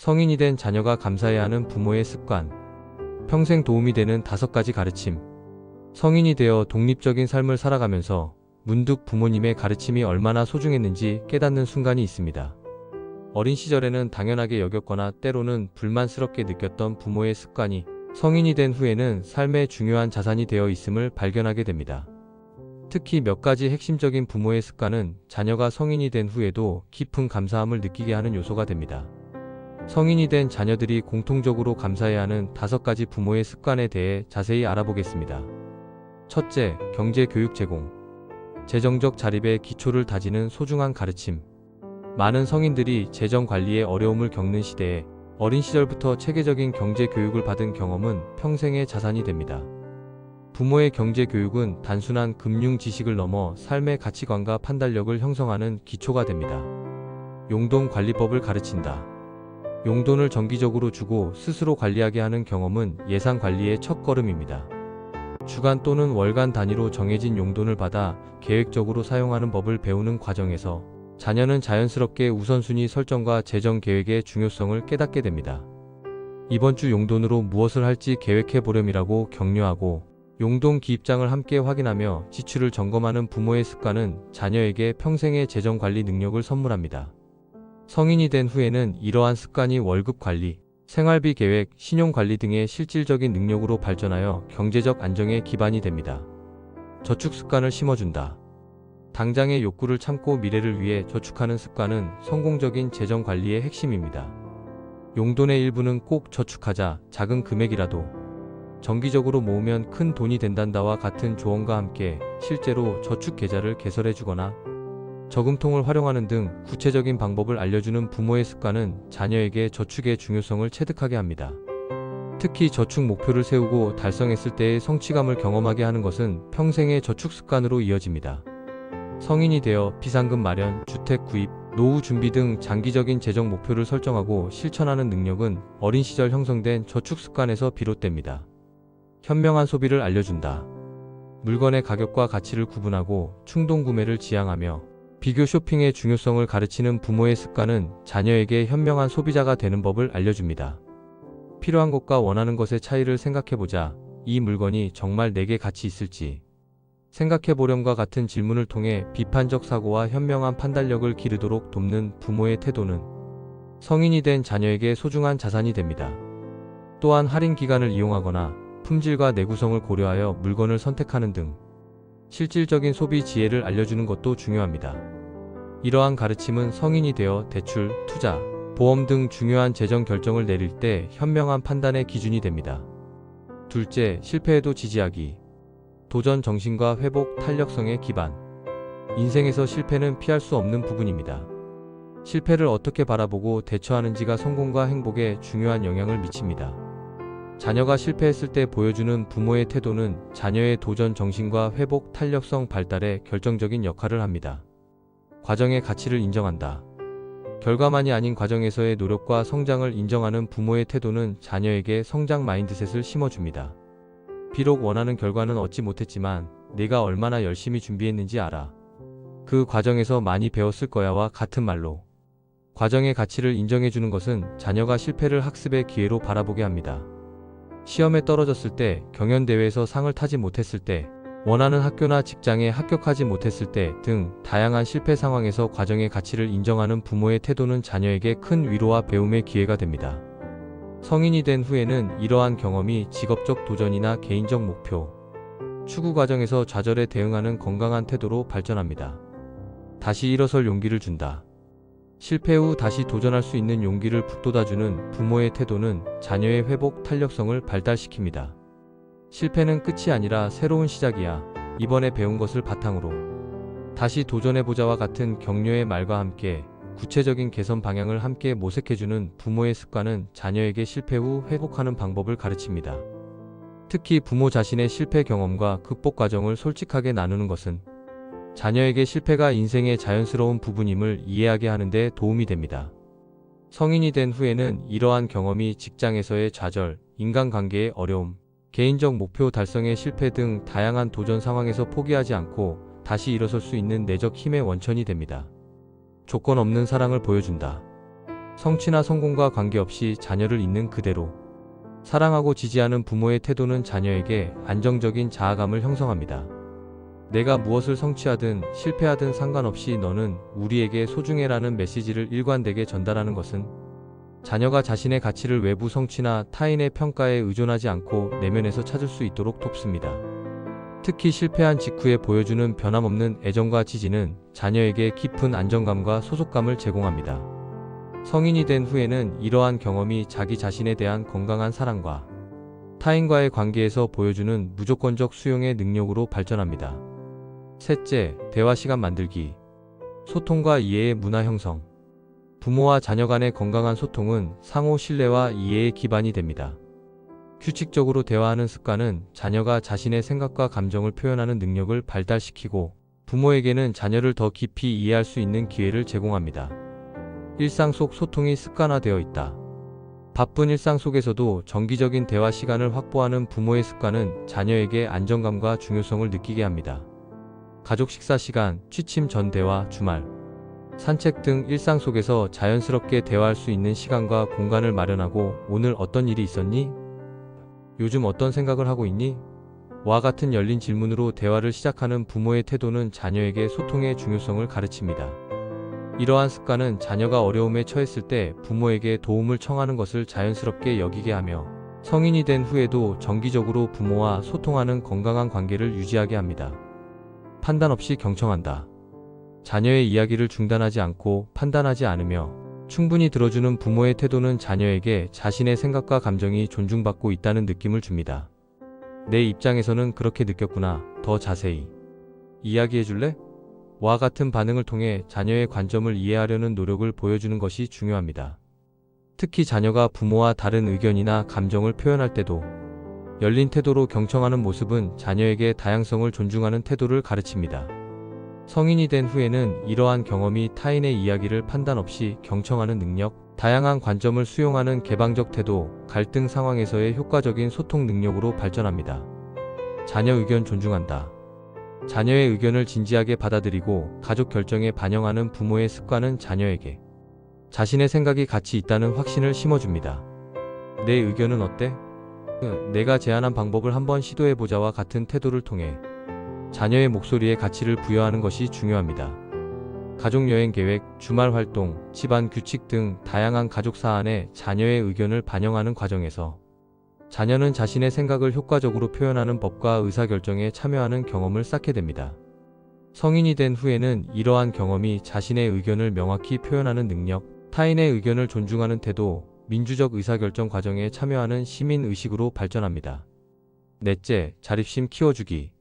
성인이 된 자녀가 감사해야 하는 부모의 습관. 평생 도움이 되는 5가지 가르침. 성인이 되어 독립적인 삶을 살아가면서 문득 부모님의 가르침이 얼마나 소중했는지 깨닫는 순간이 있습니다. 어린 시절에는 당연하게 여겼거나 때로는 불만스럽게 느꼈던 부모의 습관이 성인이 된 후에는 삶의 중요한 자산이 되어 있음을 발견하게 됩니다. 특히 몇 가지 핵심적인 부모의 습관은 자녀가 성인이 된 후에도 깊은 감사함을 느끼게 하는 요소가 됩니다. 성인이 된 자녀들이 공통적으로 감사해야 하는 5가지 부모의 습관에 대해 자세히 알아보겠습니다. 첫째, 경제 교육 제공. 재정적 자립의 기초를 다지는 소중한 가르침. 많은 성인들이 재정 관리에 어려움을 겪는 시대에 어린 시절부터 체계적인 경제 교육을 받은 경험은 평생의 자산이 됩니다. 부모의 경제 교육은 단순한 금융 지식을 넘어 삶의 가치관과 판단력을 형성하는 기초가 됩니다. 용돈 관리법을 가르친다. 용돈을 정기적으로 주고 스스로 관리하게 하는 경험은 예산 관리의 첫걸음입니다. 주간 또는 월간 단위로 정해진 용돈을 받아 계획적으로 사용하는 법을 배우는 과정에서 자녀는 자연스럽게 우선순위 설정과 재정 계획의 중요성을 깨닫게 됩니다. 이번 주 용돈으로 무엇을 할지 계획해 보렴이라고 격려하고 용돈 기입장을 함께 확인하며 지출을 점검하는 부모의 습관은 자녀에게 평생의 재정 관리 능력을 선물합니다. 성인이 된 후에는 이러한 습관이 월급 관리, 생활비 계획, 신용 관리 등의 실질적인 능력으로 발전하여 경제적 안정의 기반이 됩니다. 저축 습관을 심어준다. 당장의 욕구를 참고 미래를 위해 저축하는 습관은 성공적인 재정 관리의 핵심입니다. 용돈의 일부는 꼭 저축하자, 작은 금액이라도 정기적으로 모으면 큰 돈이 된단다와 같은 조언과 함께 실제로 저축 계좌를 개설해주거나 저금통을 활용하는 등 구체적인 방법을 알려주는 부모의 습관은 자녀에게 저축의 중요성을 체득하게 합니다. 특히 저축 목표를 세우고 달성했을 때의 성취감을 경험하게 하는 것은 평생의 저축 습관으로 이어집니다. 성인이 되어 비상금 마련, 주택 구입, 노후 준비 등 장기적인 재정 목표를 설정하고 실천하는 능력은 어린 시절 형성된 저축 습관에서 비롯됩니다. 현명한 소비를 알려준다. 물건의 가격과 가치를 구분하고 충동 구매를 지양하며 비교 쇼핑의 중요성을 가르치는 부모의 습관은 자녀에게 현명한 소비자가 되는 법을 알려줍니다. 필요한 것과 원하는 것의 차이를 생각해보자. 이 물건이 정말 내게 가치 있을지 생각해보렴과 같은 질문을 통해 비판적 사고와 현명한 판단력을 기르도록 돕는 부모의 태도는 성인이 된 자녀에게 소중한 자산이 됩니다. 또한 할인 기간을 이용하거나 품질과 내구성을 고려하여 물건을 선택하는 등 실질적인 소비 지혜를 알려주는 것도 중요합니다. 이러한 가르침은 성인이 되어 대출, 투자, 보험 등 중요한 재정 결정을 내릴 때 현명한 판단의 기준이 됩니다. 둘째, 실패에도 지지하기. 도전 정신과 회복 탄력성의 기반. 인생에서 실패는 피할 수 없는 부분입니다. 실패를 어떻게 바라보고 대처하는지가 성공과 행복에 중요한 영향을 미칩니다. 자녀가 실패했을 때 보여주는 부모의 태도는 자녀의 도전 정신과 회복 탄력성 발달에 결정적인 역할을 합니다. 과정의 가치를 인정한다. 결과만이 아닌 과정에서의 노력과 성장을 인정하는 부모의 태도는 자녀에게 성장 마인드셋을 심어줍니다. 비록 원하는 결과는 얻지 못했지만 내가 얼마나 열심히 준비했는지 알아. 그 과정에서 많이 배웠을 거야와 같은 말로 과정의 가치를 인정해주는 것은 자녀가 실패를 학습의 기회로 바라보게 합니다. 시험에 떨어졌을 때, 경연대회에서 상을 타지 못했을 때, 원하는 학교나 직장에 합격하지 못했을 때 등 다양한 실패 상황에서 과정의 가치를 인정하는 부모의 태도는 자녀에게 큰 위로와 배움의 기회가 됩니다. 성인이 된 후에는 이러한 경험이 직업적 도전이나 개인적 목표, 추구 과정에서 좌절에 대응하는 건강한 태도로 발전합니다. 다시 일어설 용기를 준다. 실패 후 다시 도전할 수 있는 용기를 북돋아주는 부모의 태도는 자녀의 회복 탄력성을 발달시킵니다. 실패는 끝이 아니라 새로운 시작이야. 이번에 배운 것을 바탕으로 다시 도전해보자와 같은 격려의 말과 함께 구체적인 개선 방향을 함께 모색해주는 부모의 습관은 자녀에게 실패 후 회복하는 방법을 가르칩니다. 특히 부모 자신의 실패 경험과 극복 과정을 솔직하게 나누는 것은 자녀에게 실패가 인생의 자연스러운 부분임을 이해하게 하는 데 도움이 됩니다. 성인이 된 후에는 이러한 경험이 직장에서의 좌절, 인간관계의 어려움, 개인적 목표 달성의 실패 등 다양한 도전 상황에서 포기하지 않고 다시 일어설 수 있는 내적 힘의 원천이 됩니다. 조건 없는 사랑을 보여준다. 성취나 성공과 관계없이 자녀를 있는 그대로 사랑하고 지지하는 부모의 태도는 자녀에게 안정적인 자아감을 형성합니다. 내가 무엇을 성취하든 실패하든 상관없이 너는 우리에게 소중해라는 메시지를 일관되게 전달하는 것은 자녀가 자신의 가치를 외부 성취나 타인의 평가에 의존하지 않고 내면에서 찾을 수 있도록 돕습니다. 특히 실패한 직후에 보여주는 변함없는 애정과 지지는 자녀에게 깊은 안정감과 소속감을 제공합니다. 성인이 된 후에는 이러한 경험이 자기 자신에 대한 건강한 사랑과 타인과의 관계에서 보여주는 무조건적 수용의 능력으로 발전합니다. 셋째, 대화 시간 만들기. 소통과 이해의 문화 형성. 부모와 자녀 간의 건강한 소통은 상호 신뢰와 이해의 기반이 됩니다. 규칙적으로 대화하는 습관은 자녀가 자신의 생각과 감정을 표현하는 능력을 발달시키고 부모에게는 자녀를 더 깊이 이해할 수 있는 기회를 제공합니다. 일상 속 소통이 습관화되어 있다. 바쁜 일상 속에서도 정기적인 대화 시간을 확보하는 부모의 습관은 자녀에게 안정감과 중요성을 느끼게 합니다. 가족 식사 시간, 취침 전 대화, 주말, 산책 등 일상 속에서 자연스럽게 대화할 수 있는 시간과 공간을 마련하고 오늘 어떤 일이 있었니? 요즘 어떤 생각을 하고 있니? 와 같은 열린 질문으로 대화를 시작하는 부모의 태도는 자녀에게 소통의 중요성을 가르칩니다. 이러한 습관은 자녀가 어려움에 처했을 때 부모에게 도움을 청하는 것을 자연스럽게 여기게 하며 성인이 된 후에도 정기적으로 부모와 소통하는 건강한 관계를 유지하게 합니다. 판단 없이 경청한다. 자녀의 이야기를 중단하지 않고 판단하지 않으며 충분히 들어주는 부모의 태도는 자녀에게 자신의 생각과 감정이 존중받고 있다는 느낌을 줍니다. 내 입장에서는 그렇게 느꼈구나. 더 자세히 이야기해줄래? 와 같은 반응을 통해 자녀의 관점을 이해하려는 노력을 보여주는 것이 중요합니다. 특히 자녀가 부모와 다른 의견이나 감정을 표현할 때도 열린 태도로 경청하는 모습은 자녀에게 다양성을 존중하는 태도를 가르칩니다. 성인이 된 후에는 이러한 경험이 타인의 이야기를 판단 없이 경청하는 능력, 다양한 관점을 수용하는 개방적 태도, 갈등 상황에서의 효과적인 소통 능력으로 발전합니다. 자녀 의견 존중한다. 자녀의 의견을 진지하게 받아들이고 가족 결정에 반영하는 부모의 습관은 자녀에게 자신의 생각이 가치 있다는 확신을 심어줍니다. 내 의견은 어때? 내가 제안한 방법을 한번 시도해보자와 같은 태도를 통해 자녀의 목소리에 가치를 부여하는 것이 중요합니다. 가족 여행 계획, 주말 활동, 집안 규칙 등 다양한 가족 사안에 자녀의 의견을 반영하는 과정에서 자녀는 자신의 생각을 효과적으로 표현하는 법과 의사결정에 참여하는 경험을 쌓게 됩니다. 성인이 된 후에는 이러한 경험이 자신의 의견을 명확히 표현하는 능력, 타인의 의견을 존중하는 태도, 민주적 의사결정 과정에 참여하는 시민의식으로 발전합니다. 넷째, 자립심 키워주기.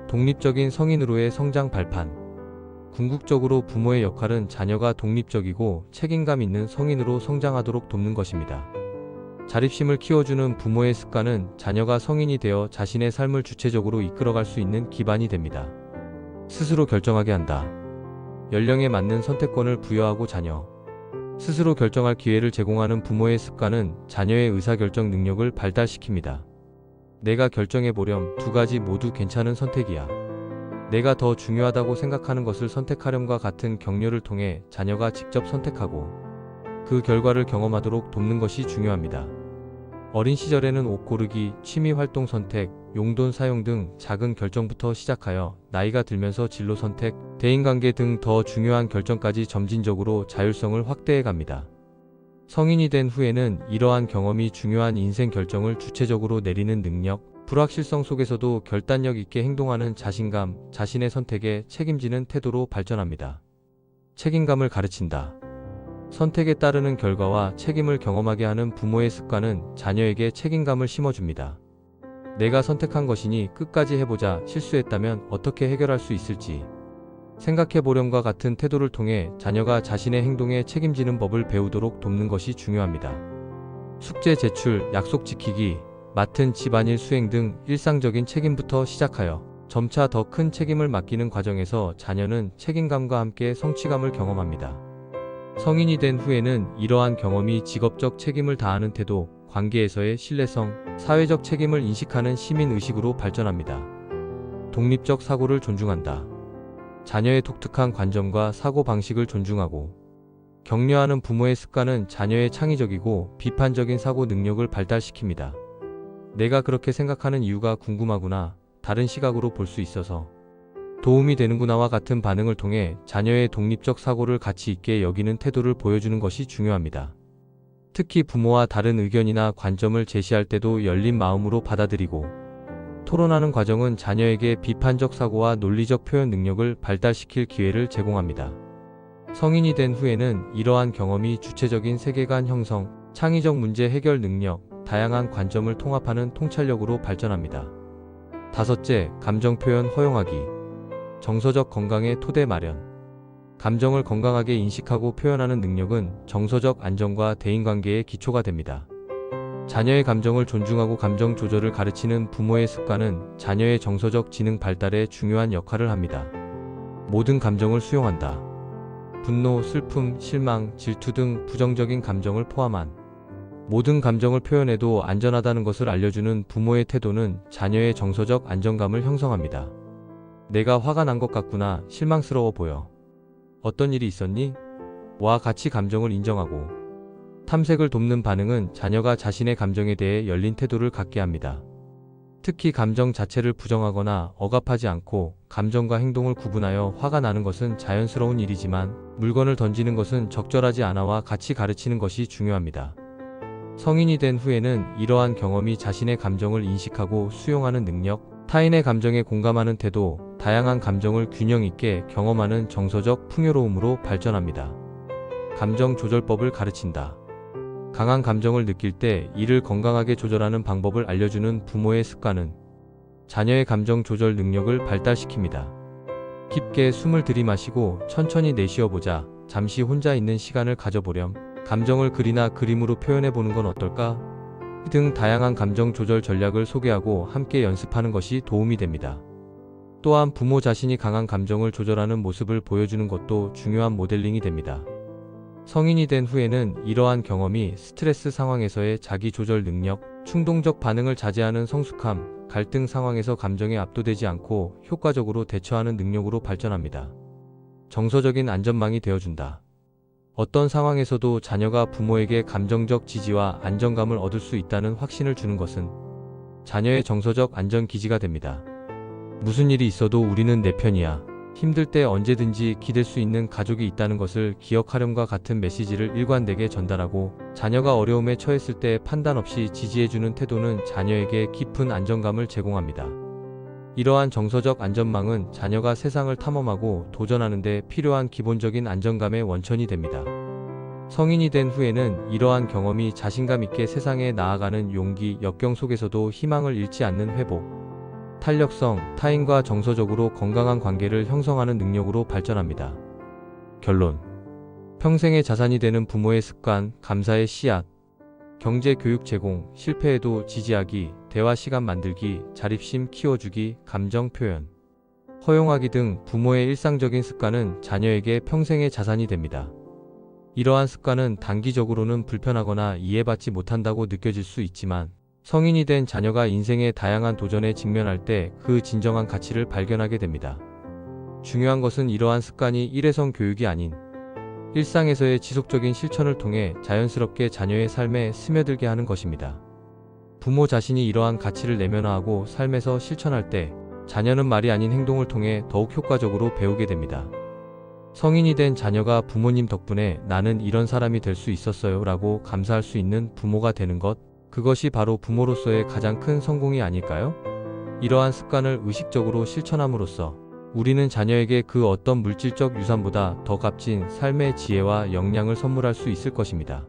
독립적인 성인으로의 성장 발판. 궁극적으로 부모의 역할은 자녀가 독립적이고 책임감 있는 성인으로 성장하도록 돕는 것입니다. 자립심을 키워주는 부모의 습관은 자녀가 성인이 되어 자신의 삶을 주체적으로 이끌어갈 수 있는 기반이 됩니다. 스스로 결정하게 한다. 연령에 맞는 선택권을 부여하고 자녀 스스로 결정할 기회를 제공하는 부모의 습관은 자녀의 의사결정 능력을 발달시킵니다. 내가 결정해보렴, 두 가지 모두 괜찮은 선택이야. 내가 더 중요하다고 생각하는 것을 선택하렴과 같은 격려를 통해 자녀가 직접 선택하고 그 결과를 경험하도록 돕는 것이 중요합니다. 어린 시절에는 옷 고르기, 취미 활동 선택, 용돈 사용 등 작은 결정부터 시작하여 나이가 들면서 진로 선택, 대인관계 등 더 중요한 결정까지 점진적으로 자율성을 확대해 갑니다. 성인이 된 후에는 이러한 경험이 중요한 인생 결정을 주체적으로 내리는 능력, 불확실성 속에서도 결단력 있게 행동하는 자신감, 자신의 선택에 책임지는 태도로 발전합니다. 책임감을 가르친다. 선택에 따르는 결과와 책임을 경험하게 하는 부모의 습관은 자녀에게 책임감을 심어줍니다. 내가 선택한 것이니 끝까지 해보자, 실수했다면 어떻게 해결할 수 있을지 생각해보렴과 같은 태도를 통해 자녀가 자신의 행동에 책임지는 법을 배우도록 돕는 것이 중요합니다. 숙제 제출, 약속 지키기, 맡은 집안일 수행 등 일상적인 책임부터 시작하여 점차 더 큰 책임을 맡기는 과정에서 자녀는 책임감과 함께 성취감을 경험합니다. 성인이 된 후에는 이러한 경험이 직업적 책임을 다하는 태도, 관계에서의 신뢰성, 사회적 책임을 인식하는 시민의식으로 발전합니다. 독립적 사고를 존중한다. 자녀의 독특한 관점과 사고방식을 존중하고 격려하는 부모의 습관은 자녀의 창의적이고 비판적인 사고 능력을 발달시킵니다. 내가 그렇게 생각하는 이유가 궁금하구나, 다른 시각으로 볼 수 있어서 도움이 되는구나와 같은 반응을 통해 자녀의 독립적 사고를 가치 있게 여기는 태도를 보여주는 것이 중요합니다. 특히 부모와 다른 의견이나 관점을 제시할 때도 열린 마음으로 받아들이고, 토론하는 과정은 자녀에게 비판적 사고와 논리적 표현 능력을 발달시킬 기회를 제공합니다. 성인이 된 후에는 이러한 경험이 주체적인 세계관 형성, 창의적 문제 해결 능력, 다양한 관점을 통합하는 통찰력으로 발전합니다. 다섯째, 감정 표현 허용하기. 정서적 건강의 토대 마련. 감정을 건강하게 인식하고 표현하는 능력은 정서적 안정과 대인관계의 기초가 됩니다. 자녀의 감정을 존중하고 감정 조절을 가르치는 부모의 습관은 자녀의 정서적 지능 발달에 중요한 역할을 합니다. 모든 감정을 수용한다. 분노, 슬픔, 실망, 질투 등 부정적인 감정을 포함한 모든 감정을 표현해도 안전하다는 것을 알려주는 부모의 태도는 자녀의 정서적 안정감을 형성합니다. 내가 화가 난 것 같구나, 실망스러워 보여. 어떤 일이 있었니? 와 같이 감정을 인정하고 탐색을 돕는 반응은 자녀가 자신의 감정에 대해 열린 태도를 갖게 합니다. 특히 감정 자체를 부정하거나 억압하지 않고 감정과 행동을 구분하여 화가 나는 것은 자연스러운 일이지만 물건을 던지는 것은 적절하지 않아와 같이 가르치는 것이 중요합니다. 성인이 된 후에는 이러한 경험이 자신의 감정을 인식하고 수용하는 능력, 타인의 감정에 공감하는 태도, 다양한 감정을 균형 있게 경험하는 정서적 풍요로움으로 발전합니다. 감정 조절법을 가르친다. 강한 감정을 느낄 때 이를 건강하게 조절하는 방법을 알려주는 부모의 습관은 자녀의 감정 조절 능력을 발달시킵니다. 깊게 숨을 들이마시고 천천히 내쉬어보자, 잠시 혼자 있는 시간을 가져보렴, 감정을 글이나 그림으로 표현해보는 건 어떨까? 등 다양한 감정 조절 전략을 소개하고 함께 연습하는 것이 도움이 됩니다. 또한 부모 자신이 강한 감정을 조절하는 모습을 보여주는 것도 중요한 모델링이 됩니다. 성인이 된 후에는 이러한 경험이 스트레스 상황에서의 자기 조절 능력, 충동적 반응을 자제하는 성숙함, 갈등 상황에서 감정에 압도되지 않고 효과적으로 대처하는 능력으로 발전합니다. 정서적인 안전망이 되어준다. 어떤 상황에서도 자녀가 부모에게 감정적 지지와 안정감을 얻을 수 있다는 확신을 주는 것은 자녀의 정서적 안전 기지가 됩니다. 무슨 일이 있어도 우리는 내 편이야. 힘들 때 언제든지 기댈 수 있는 가족이 있다는 것을 기억하렴과 같은 메시지를 일관되게 전달하고, 자녀가 어려움에 처했을 때 판단 없이 지지해주는 태도는 자녀에게 깊은 안정감을 제공합니다. 이러한 정서적 안전망은 자녀가 세상을 탐험하고 도전하는 데 필요한 기본적인 안정감의 원천이 됩니다. 성인이 된 후에는 이러한 경험이 자신감 있게 세상에 나아가는 용기, 역경 속에서도 희망을 잃지 않는 회복, 탄력성, 타인과 정서적으로 건강한 관계를 형성하는 능력으로 발전합니다. 결론. 평생의 자산이 되는 부모의 습관, 감사의 씨앗. 경제 교육 제공, 실패에도 지지하기, 대화 시간 만들기, 자립심 키워주기, 감정 표현 허용하기 등 부모의 일상적인 습관은 자녀에게 평생의 자산이 됩니다. 이러한 습관은 단기적으로는 불편하거나 이해받지 못한다고 느껴질 수 있지만, 성인이 된 자녀가 인생의 다양한 도전에 직면할 때 그 진정한 가치를 발견하게 됩니다. 중요한 것은 이러한 습관이 일회성 교육이 아닌 일상에서의 지속적인 실천을 통해 자연스럽게 자녀의 삶에 스며들게 하는 것입니다. 부모 자신이 이러한 가치를 내면화하고 삶에서 실천할 때 자녀는 말이 아닌 행동을 통해 더욱 효과적으로 배우게 됩니다. 성인이 된 자녀가 부모님 덕분에 나는 이런 사람이 될 수 있었어요 라고 감사할 수 있는 부모가 되는 것, 그것이 바로 부모로서의 가장 큰 성공이 아닐까요? 이러한 습관을 의식적으로 실천함으로써 우리는 자녀에게 그 어떤 물질적 유산보다 더 값진 삶의 지혜와 역량을 선물할 수 있을 것입니다.